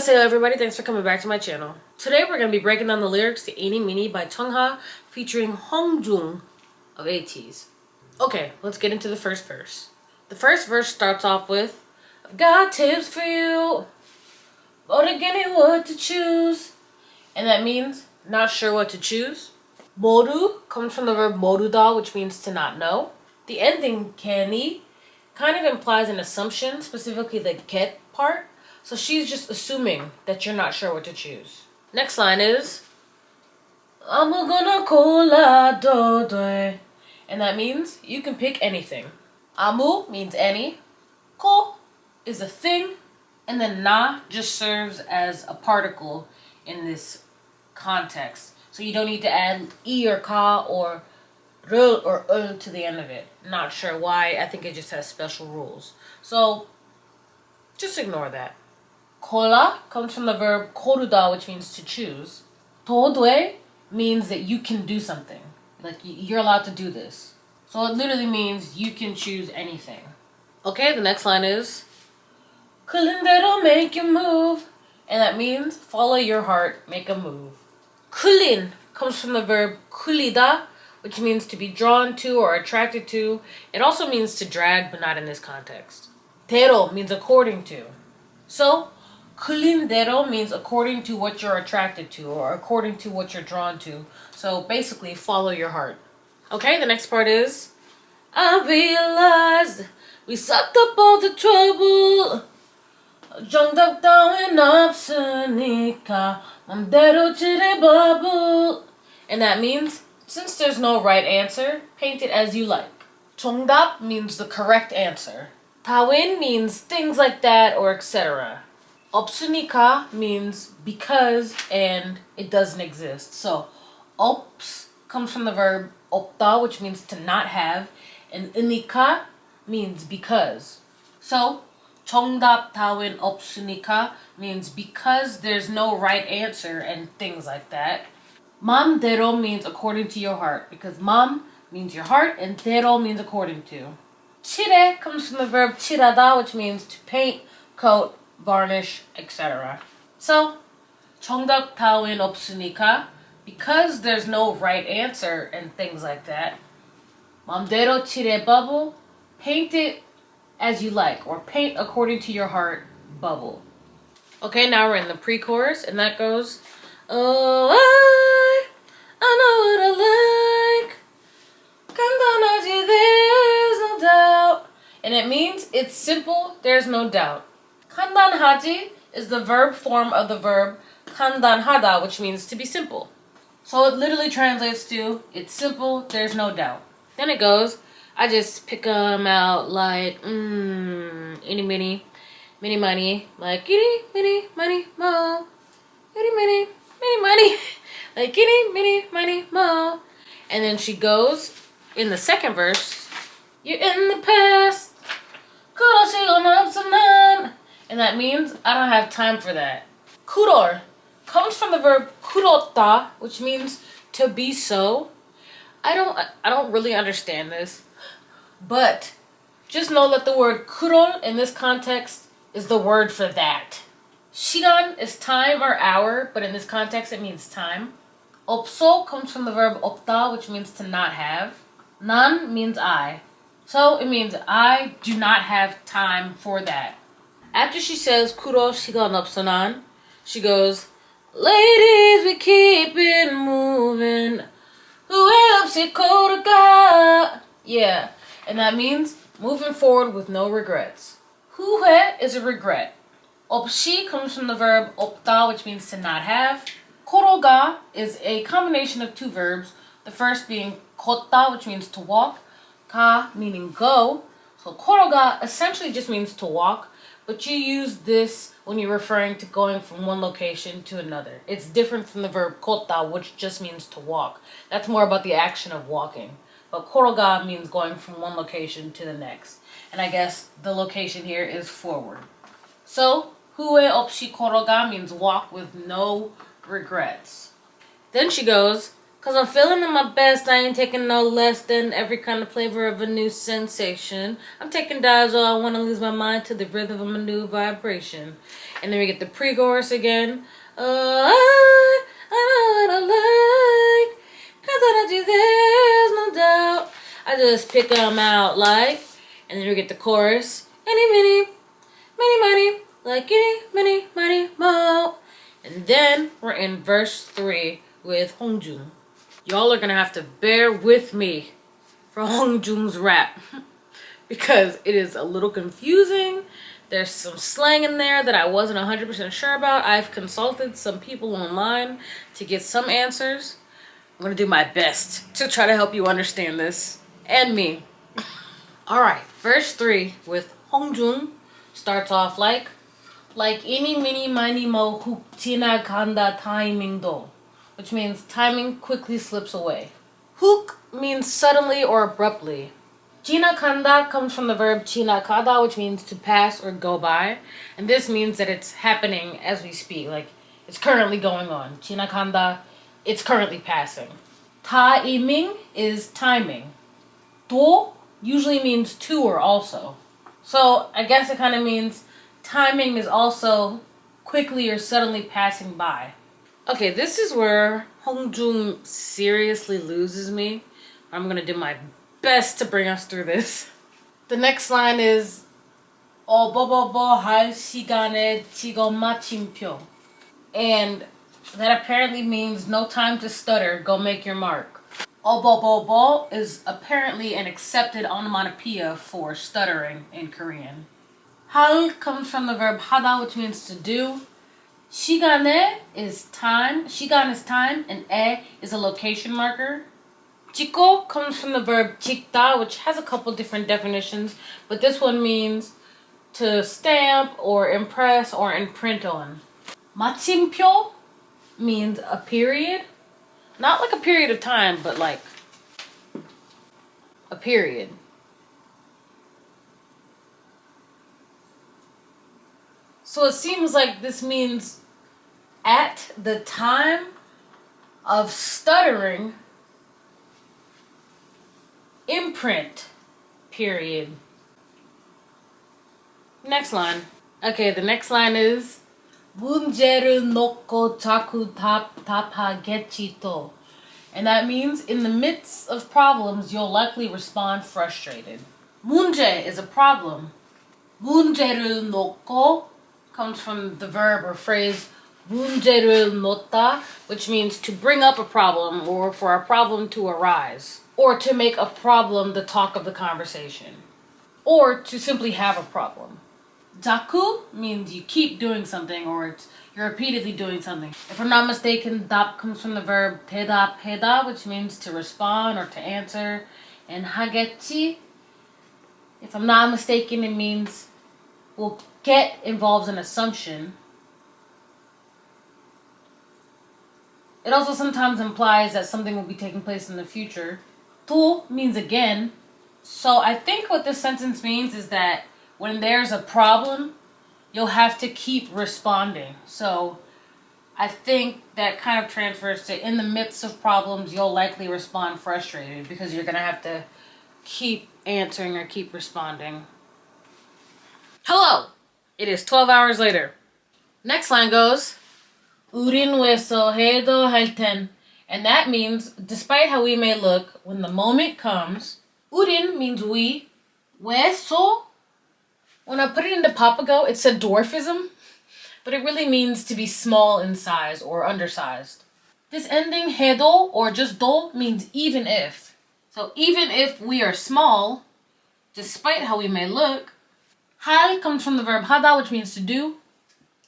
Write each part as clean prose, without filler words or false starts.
Annyeonghaseyo everybody, thanks for coming back to my channel. Today we're going to be breaking down the lyrics to Eenie Meenie by Chungha featuring HongJoong of ATEEZ. Okay, let's get into the first verse. The first verse starts off with, I've got tips for you, but to give me what to choose. And that means not sure what to choose. 모르 comes from the verb 모르다, which means to not know. The ending 괜히 kind of implies an assumption, specifically the get part. So she's just assuming that you're not sure what to choose. Next line is 아무거나 골라도 돼. And that means you can pick anything. 아무 means any. 고 is a thing. And then na just serves as a particle in this context. So you don't need to add e or ka or r or to the end of it. Not sure why. I think it just has special rules. So just ignore that. Kola comes from the verb 고르다, which means to choose. 도돼 means that you can do something. Like you're allowed to do this. So it literally means you can choose anything. Okay, the next line is 클린 대로 make you move. And that means follow your heart, make a move. 클린 comes from the verb 클리다, which means to be drawn to or attracted to. It also means to drag, but not in this context. 대로 means according to. So 클린 대로 means according to what you're attracted to or according to what you're drawn to. So basically, follow your heart. Okay, the next part is I realized we sucked up all the trouble. 정답 따윈 없으니까 맘대로 칠해 bubble. And that means, since there's no right answer, paint it as you like. 정답 means the correct answer. 따윈 means things like that or etc. 없으니까 means because and it doesn't exist. So 없 comes from the verb 없다, which means to not have, and 으니까 means because. So 정답 따윈 없으니까 means because there's no right answer and things like that. 맘대로 means according to your heart, because 맘 means your heart and 대로 means according to. 칠해 comes from the verb 칠하다, which means to paint, coat, varnish, etc. So, 정답 따윈 없으니까, because there's no right answer and things like that, 맘대로 칠해 bubble, paint it as you like, or paint according to your heart, bubble. Okay, now we're in the pre-chorus, and that goes, oh, I know what I like, 간단하지, there's no doubt. And it means it's simple, there's no doubt. 간단하지 is the verb form of the verb 간단하다, which means to be simple. So it literally translates to, it's simple, there's no doubt. Then it goes, I just pick them out like, Eenie Meenie, Meenie Meenie, like Eenie Meenie, Meenie Mo, Eenie Meenie, Meenie Meenie, like Eenie Meenie, Meenie Mo. And then she goes, in the second verse, you're in the past, 그럴 시간 없어 난. And that means I don't have time for that. 그럴 comes from the verb 그렇다, which means to be so. I don't really understand this, but just know that the word 그럴 in this context is the word for that. 시간 is time or hour, but in this context it means time. 없어 comes from the verb 없다, which means to not have. 난 means I. So it means I do not have time for that. After she says 그럴 시간 없어 난, she goes, ladies, we keep it moving. 후회 없이 걸어가. Yeah, and that means moving forward with no regrets. 후회 is a regret. 없이 comes from the verb 없다, which means to not have. 걸어가 is a combination of two verbs. The first being 걷다, which means to walk. 가 meaning go. So 걸어가 essentially just means to walk. But you use this when you're referring to going from one location to another. It's different from the verb 걷다, which just means to walk. That's more about the action of walking. But 걸어가 means going from one location to the next. And I guess the location here is forward. So, 후회 없이 걸어가 means walk with no regrets. Then she goes, Cause I'm feeling at my best. I ain't taking no less than every kind of flavor of a new sensation. I'm taking dives while I want to lose my mind to the rhythm of a new vibration. And then we get the pre-chorus again. I know what I like. Cause that I do, there's no doubt. I just pick them out like. And then we get the chorus. Eenie Meenie, Meenie Meenie, like Eenie Meenie, Meenie Mo. And then we're in verse 3 with HongJoong. Y'all are gonna have to bear with me for HongJoong's rap because it is a little confusing. There's some slang in there that I wasn't 100% sure about. I've consulted some people online to get some answers. I'm gonna do my best to try to help you understand this and me. All right, verse 3 with HongJoong starts off like Eenie Meenie Meenie Mo Huk Ganda timing do, which means timing quickly slips away. Huk means suddenly or abruptly. Kanda comes from the verb kada, which means to pass or go by, and this means that it's happening as we speak, like it's currently going on. Kanda, it's currently passing. Timing is timing. Do usually means to or also. So I guess it kind of means timing is also quickly or suddenly passing by. Okay, this is where HongJoong seriously loses me. I'm gonna do my best to bring us through this. The next line is 어버버버 할 시간에 지금 마침표. And that apparently means no time to stutter, go make your mark. 어버버버 is apparently an accepted onomatopoeia for stuttering in Korean. 할 comes from the verb 하다, which means to do. 시간에 is time. 시간 is time, and 에 is a location marker. 찍고 comes from the verb 찍다, which has a couple different definitions, but this one means to stamp or impress or imprint on. 마침표 means a period. Not like a period of time, but like a period. So it seems like this means at the time of stuttering, imprint, period. Next line. Okay, the next line is 문제를 놓고 자꾸 답하겠지 또. And that means in the midst of problems, you'll likely respond frustrated. 문제 is a problem. 문제를 놓고 comes from the verb or phrase 문제를 놓다, which means to bring up a problem or for a problem to arise, or to make a problem the talk of the conversation, or to simply have a problem. 자꾸 means you keep doing something or you're repeatedly doing something. If I'm not mistaken, 답 comes from the verb 대답하다, which means to respond or to answer, and 하겠지, if I'm not mistaken, it means will get involves an assumption. It also sometimes implies that something will be taking place in the future. 또 means again. So I think what this sentence means is that when there's a problem, you'll have to keep responding. So I think that kind of transfers to in the midst of problems, you'll likely respond frustrated because you're going to have to keep answering or keep responding. Hello! It is 12 hours later. Next line goes, 우린 왜서 해도 할 텐. And that means, despite how we may look, when the moment comes, 우린 means we, 왜서, when I put it into Papago, it's a dwarfism, but it really means to be small in size or undersized. This ending, 해도, or just 도, means even if. So even if we are small, despite how we may look, 할 comes from the verb 하다, which means to do.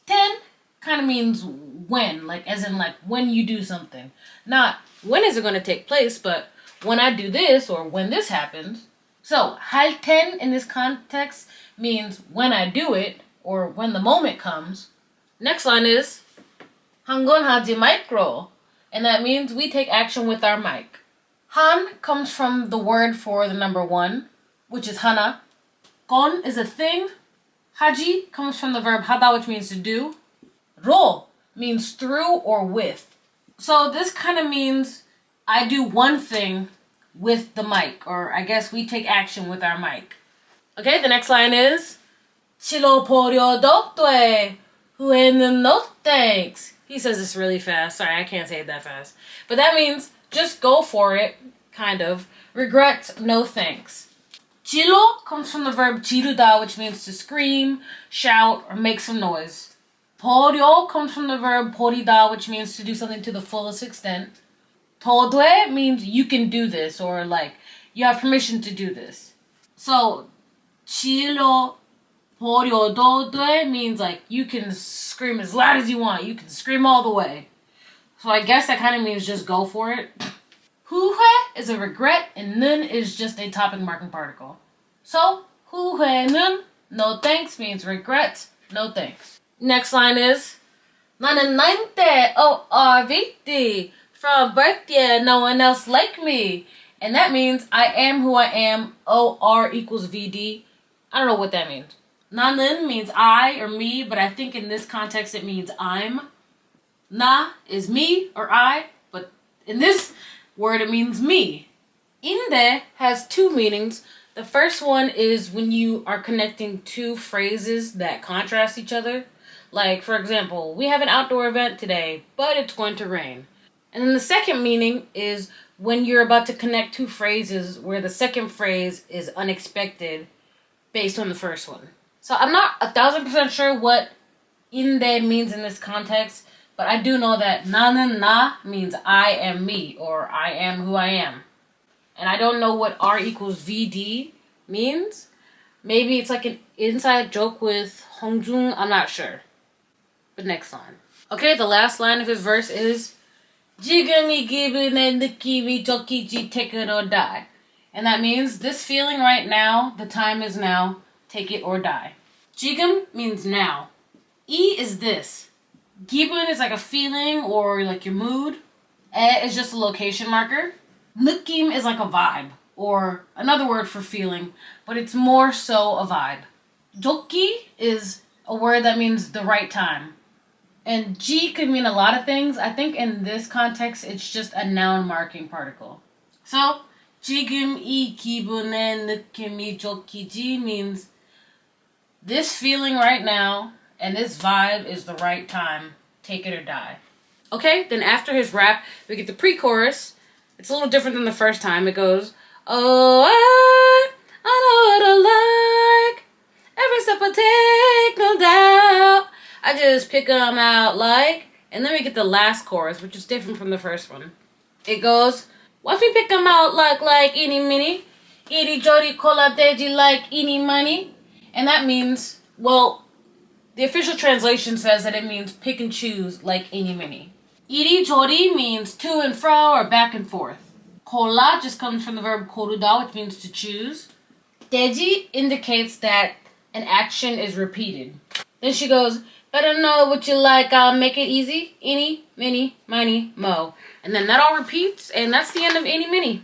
텐 kind of means when, like as in like when you do something. Not when is it going to take place, but when I do this or when this happens. So 할 텐 in this context means when I do it or when the moment comes. Next line is 한 건 하지 마이크로, and that means we take action with our mic. 한 comes from the word for the number 1, which is 하나. 건 is a thing. 하지 comes from the verb 하다, which means to do. 로 means through or with. So this kind of means I do one thing with the mic, or I guess we take action with our mic. Okay, the next line is Chilo poryodoktoe hue는 no thanks. He says this really fast. Sorry, I can't say it that fast. But that means just go for it, kind of. Regret, no thanks. Chilo comes from the verb jiruda, which means to scream, shout, or make some noise. Poryo comes from the verb porida, which means to do something to the fullest extent. Todue means you can do this, or like you have permission to do this. So chilo poryo means like you can scream as loud as you want. You can scream all the way. So I guess that kind of means just go for it. Huhe is a regret, and nun is just a topic marking particle. So huhe nun, no thanks, means regret, no thanks. Next line is 나는 나인데 ORVD. From birth, yeah, no one else like me. And that means I am who I am, OR equals VD. I don't know what that means. 나는 means I or me, but I think in this context it means I'm. Na is me or I, but in this word it means me. Inde has two meanings. The first one is when you are connecting two phrases that contrast each other. Like, for example, we have an outdoor event today, but it's going to rain. And then the second meaning is when you're about to connect two phrases where the second phrase is unexpected based on the first one. So I'm not 1,000% sure what inde means in this context, but I do know that 나는 나 means I am me, or I am who I am. And I don't know what R equals VD means. Maybe it's like an inside joke with HongJoong, I'm not sure. But next line. Okay, the last line of his verse is 지금이 기분의 느낌이 좋기지, take it or die. And that means this feeling right now, the time is now, take it or die. 지금 means now. E is this. 기분 is like a feeling or like your mood. 에 is just a location marker. 느낌 is like a vibe or another word for feeling, but it's more so a vibe. 좋기 is a word that means the right time. And G could mean a lot of things. I think in this context, it's just a noun marking particle. So, 지금 이 기분의 느낌이 좋기지 means this feeling right now and this vibe is the right time. Take it or die. Okay, then after his rap, we get the pre-chorus. It's a little different than the first time. It goes, oh, I know what I like. Every step I take, no doubt. I just pick them out like, and then we get the last chorus, which is different from the first one. It goes, watch me pick them out like Eenie Meenie, Iri Jody Kola Deji like Eenie Meenie. And that means, well, the official translation says that it means pick and choose like Eenie Meenie. Iri Jody means to and fro or back and forth. Kola just comes from the verb koruda, which means to choose. Deji indicates that an action is repeated. Then she goes, better know what you like, I'll make it easy. Eenie, Meenie, Meenie, Mo. And then that all repeats, and that's the end of Eenie Meenie.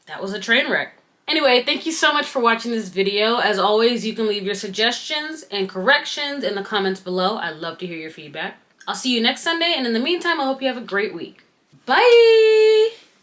That was a train wreck. Anyway, thank you so much for watching this video. As always, you can leave your suggestions and corrections in the comments below. I'd love to hear your feedback. I'll see you next Sunday, and in the meantime, I hope you have a great week. Bye!